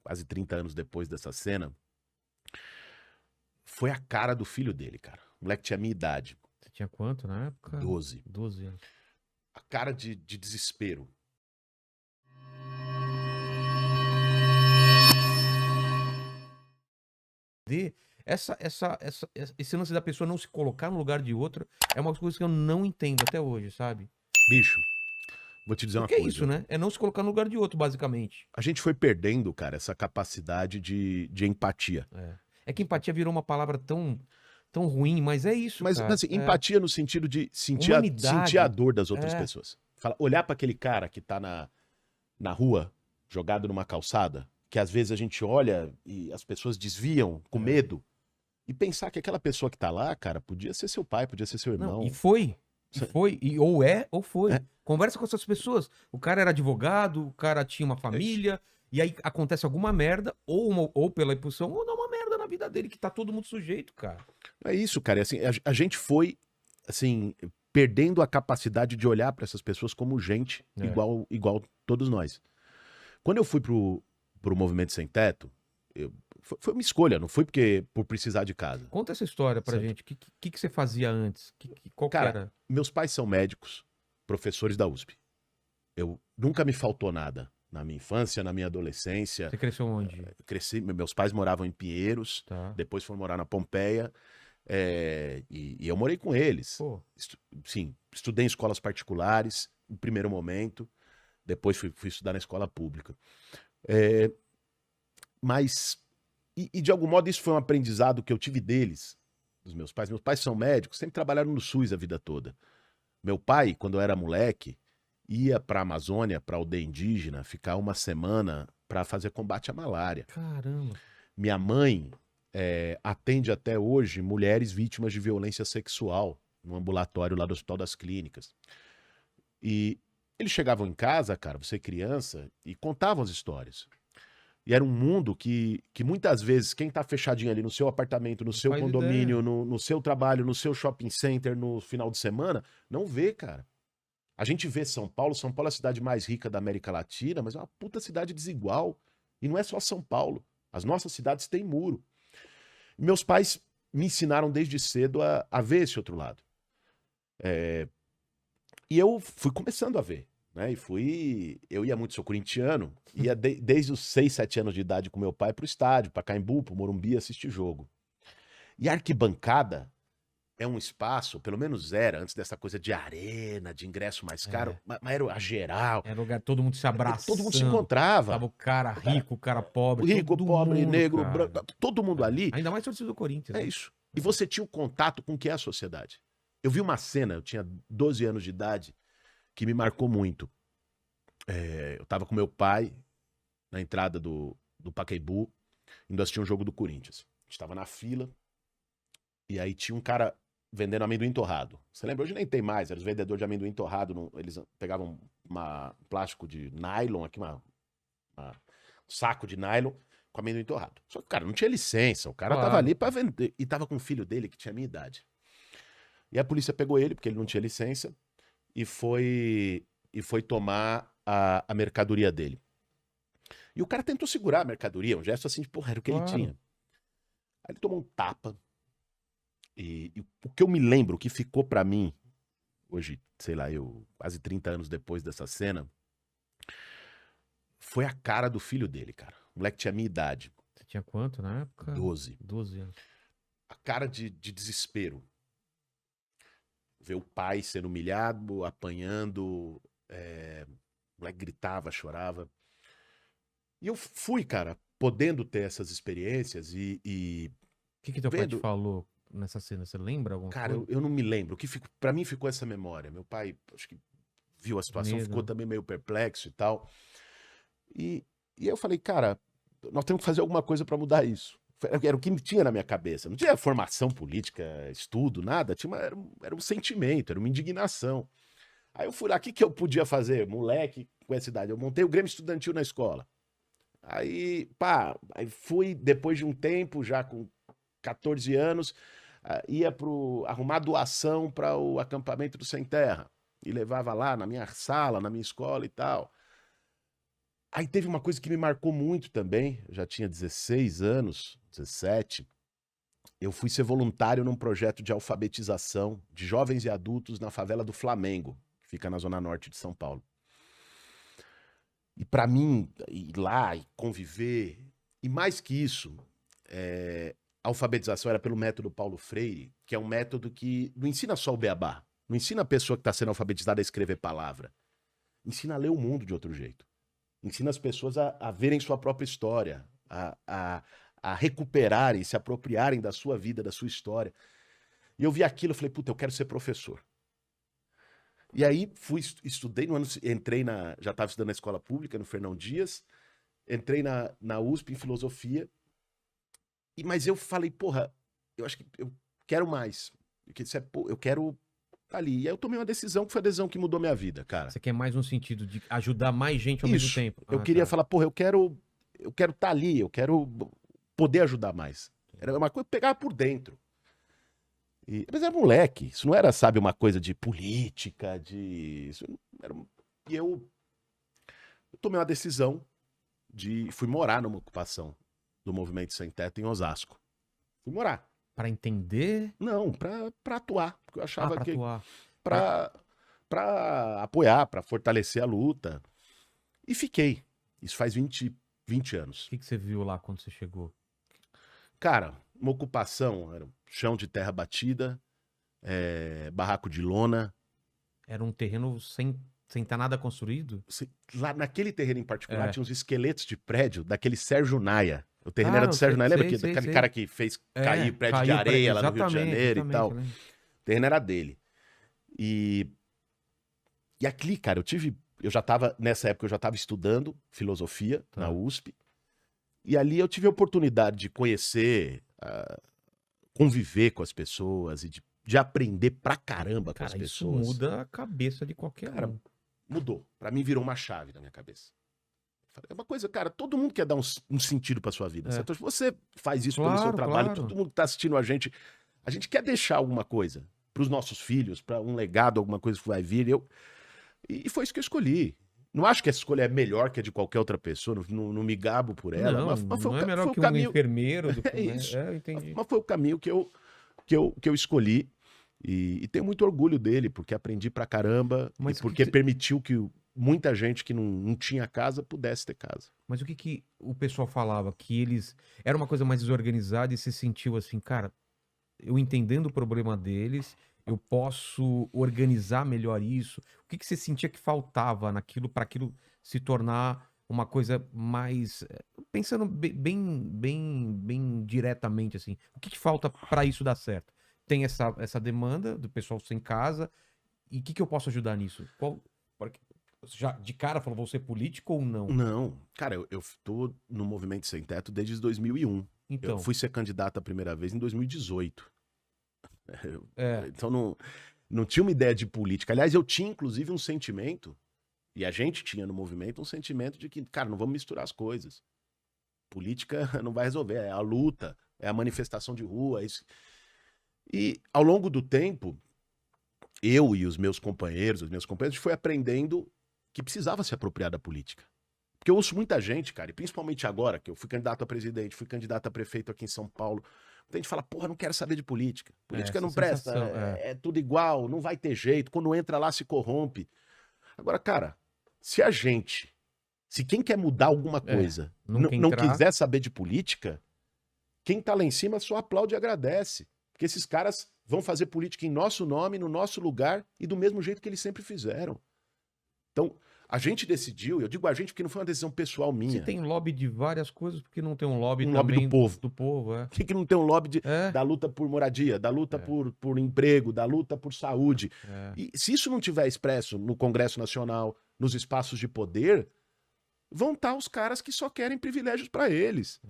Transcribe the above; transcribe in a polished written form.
quase 30 anos depois dessa cena, foi a cara do filho dele, cara. O moleque tinha a minha idade, Você tinha quanto na época? 12. 12 anos. A cara de desespero. Esse lance da pessoa não se colocar no lugar de outra é uma coisa que eu não entendo até hoje, sabe? Bicho, vou te dizer uma Porque é isso, coisa. né? É não se colocar no lugar de outro, basicamente. A gente foi perdendo, cara, essa capacidade de empatia. É que empatia virou uma palavra tão ruim, mas é isso, Mas cara. assim, empatia no sentido de sentir Humanidade. a dor das outras É. pessoas. Olhar pra aquele cara que tá na rua, jogado numa calçada, que às vezes a gente olha e as pessoas desviam com medo, e pensar que aquela pessoa que tá lá, cara, podia ser seu pai, podia ser seu irmão. Não, e foi. Ou é, ou foi. É. Conversa com essas pessoas. O cara era advogado, o cara tinha uma família, e aí acontece alguma merda, ou pela impulsão, ou dá uma merda na vida dele, que tá todo mundo sujeito, cara. É isso, cara. Assim, a gente foi, assim, perdendo a capacidade de olhar pra essas pessoas como gente, igual todos nós. Quando eu fui pro Movimento Sem Teto, foi uma escolha, não foi por precisar de casa. Conta essa história pra Certo. gente. O que você fazia antes? Qual que Cara, era? meus pais são médicos, professores da USP. Nunca me faltou nada. Na minha infância, na minha adolescência. Você cresceu onde? Cresci, meus pais moravam em Pinheiros, Tá. depois foram morar na Pompeia, e eu morei com eles. Pô, Sim, estudei em escolas particulares, no primeiro momento, depois fui estudar na escola pública. Mas, de algum modo, isso foi um aprendizado que eu tive deles, dos meus pais. Meus pais são médicos, sempre trabalharam no SUS a vida toda. Meu pai, quando eu era moleque, ia para a Amazônia, para a aldeia indígena, ficar uma semana para fazer combate à malária. caramba. Minha mãe atende até hoje mulheres vítimas de violência sexual no ambulatório lá do Hospital das Clínicas. E eles chegavam em casa, cara, você criança, e contavam as histórias. E era um mundo que muitas vezes quem tá fechadinho ali no seu apartamento, no seu faz condomínio, no seu trabalho, no seu shopping center, no final de semana, não vê, cara. A gente vê São Paulo é a cidade mais rica da América Latina, mas é uma puta cidade desigual. E não é só São Paulo. As nossas cidades têm muro. E meus pais me ensinaram desde cedo a ver esse outro lado. E eu fui começando a ver, né? Eu ia muito, sou corintiano, ia desde os 6, 7 anos de idade com meu pai pro estádio, pra Caimbu, pro Morumbi, assistir jogo. E a arquibancada é um espaço, pelo menos era, antes dessa coisa de arena, de ingresso mais caro, mas era a geral. Era lugar, todo mundo se abraçando. Todo mundo se encontrava. Tava o cara rico, o cara pobre. Rico, todo pobre, mundo, negro, cara. branco, todo mundo ali. Ainda mais torcida do Corinthians. É né? isso. E você tinha o contato com o que é a sociedade. Eu vi uma cena, eu tinha 12 anos de idade, que me marcou muito. Eu tava com meu pai na entrada do Pacaembu, indo assistir um jogo do Corinthians. A gente tava na fila, e aí tinha um cara vendendo amendoim torrado. Você lembra? Hoje nem tem mais, eram os vendedores de amendoim torrado, eles pegavam um plástico de nylon, aqui um saco de nylon, com amendoim torrado. Só que o cara não tinha licença, o cara tava ali pra vender, e tava com um filho dele que tinha a minha idade. E a polícia pegou ele, porque ele não tinha licença, e foi tomar a mercadoria dele. E o cara tentou segurar a mercadoria, um gesto assim, de porra, era o que ele tinha. Aí ele tomou um tapa. E o que eu me lembro, o que ficou pra mim, hoje, sei lá, quase 30 anos depois dessa cena, foi a cara do filho dele, cara. O moleque tinha a minha idade. Você tinha quanto na época? 12. 12 anos. A cara de desespero. Ver o pai sendo humilhado, apanhando, o moleque gritava, chorava. E eu fui, cara, podendo ter essas experiências e O que teu pai te falou nessa cena? Você lembra alguma cara, coisa? eu não me lembro. Pra mim ficou essa memória. Meu pai, acho que viu a situação, ficou também meio perplexo e tal. E eu falei, cara, nós temos que fazer alguma coisa pra mudar isso. Era o que me tinha na minha cabeça. Não tinha formação política, estudo, nada. Era um sentimento, era uma indignação. Aí eu fui lá, o que eu podia fazer? Moleque, com essa idade. Eu montei o Grêmio Estudantil na escola. Aí fui, depois de um tempo, já com 14 anos, ia arrumar doação para o acampamento do Sem Terra. E levava lá na minha sala, na minha escola e tal. Aí teve uma coisa que me marcou muito também, eu já tinha 16 anos, 17, eu fui ser voluntário num projeto de alfabetização de jovens e adultos na favela do Flamengo, que fica na zona norte de São Paulo. E pra mim, ir lá e conviver, e mais que isso, a alfabetização era pelo método Paulo Freire, que é um método que não ensina só o beabá, não ensina a pessoa que está sendo alfabetizada a escrever palavra, ensina a ler o mundo de outro jeito. Ensina as pessoas a verem sua própria história, a recuperarem, se apropriarem da sua vida, da sua história. E eu vi aquilo, eu falei, puta, eu quero ser professor. E aí estudei no ano, já estava estudando na escola pública, no Fernão Dias, entrei na USP em filosofia, mas eu falei, porra, eu acho que eu quero mais. Eu quero ali. E aí eu tomei uma decisão que foi a decisão que mudou minha vida, cara. Você quer mais no sentido de ajudar mais gente ao mesmo tempo. Eu queria falar, porra, eu quero estar ali, eu quero poder ajudar mais. Era uma coisa que eu pegava por dentro. Mas era moleque, isso não era, sabe, uma coisa de política, E eu tomei uma decisão fui morar numa ocupação do Movimento Sem Teto em Osasco. Fui morar. Pra entender? Não, pra atuar. Porque eu achava pra que... atuar. Pra apoiar, pra fortalecer a luta. E fiquei. Isso faz 20 anos. O que você viu lá quando você chegou? Cara, uma ocupação, era chão de terra batida, barraco de lona. Era um terreno sem estar nada construído? Lá naquele terreno em particular tinha uns esqueletos de prédio daquele Sérgio Naia. O terreno era do Sérgio Naia, lembra? Aquele cara que fez cair prédio de areia lá no Rio de Janeiro e tal. O terreno era dele. E aqui, cara, nessa época eu já estava estudando filosofia na USP. E ali eu tive a oportunidade de conhecer, conviver com as pessoas e de aprender pra caramba com as pessoas. Isso muda a cabeça de qualquer um. Mudou. Pra mim virou uma chave na minha cabeça. É uma coisa, cara, todo mundo quer dar um sentido pra sua vida. Certo? Você faz isso pelo seu trabalho, todo mundo que tá assistindo a gente quer deixar alguma coisa pros nossos filhos, pra um legado, alguma coisa que vai vir. E foi isso que eu escolhi. Não acho que essa escolha é melhor que a de qualquer outra pessoa, não me gabo por ela. Mas foi, não é melhor que um enfermeiro. É isso. Eu entendi. Mas foi o caminho que eu escolhi. E tenho muito orgulho dele, porque aprendi pra caramba, e porque permitiu que muita gente que não tinha casa pudesse ter casa. Mas o que o pessoal falava? Que eles... Era uma coisa mais desorganizada e se sentiu assim, cara, eu entendendo o problema deles, eu posso organizar melhor isso. O que você sentia que faltava naquilo para aquilo se tornar uma coisa mais... Pensando bem diretamente, assim. O que falta para isso dar certo? Tem essa demanda do pessoal sem casa. E o que eu posso ajudar nisso? Já de cara falou, vou ser político ou não? Não. Cara, eu tô no Movimento Sem Teto desde 2001. Então. Eu fui ser candidato a primeira vez em 2018. Então não tinha uma ideia de política. Aliás, eu tinha inclusive um sentimento, e a gente tinha no movimento um sentimento de que, cara, não vamos misturar as coisas. Política não vai resolver, é a luta, é a manifestação de rua, é isso. E ao longo do tempo, eu e os meus companheiros, a gente foi aprendendo que precisava se apropriar da política. Porque eu ouço muita gente, cara, e principalmente agora, que eu fui candidato a presidente, fui candidato a prefeito aqui em São Paulo, a gente fala, porra, não quero saber de política. Política não presta, é tudo igual, não vai ter jeito, quando entra lá se corrompe. Agora, cara, se quem quer mudar alguma coisa não quiser saber de política, quem tá lá em cima só aplaude e agradece. Porque esses caras vão fazer política em nosso nome, no nosso lugar e do mesmo jeito que eles sempre fizeram. Então, a gente decidiu, eu digo a gente porque não foi uma decisão pessoal minha. Você tem lobby de várias coisas, porque não tem um lobby também lobby do povo. Do povo, Por que não tem um lobby da luta por moradia, da luta por emprego, da luta por saúde? E se isso não tiver expresso no Congresso Nacional, nos espaços de poder, vão estar os caras que só querem privilégios para eles.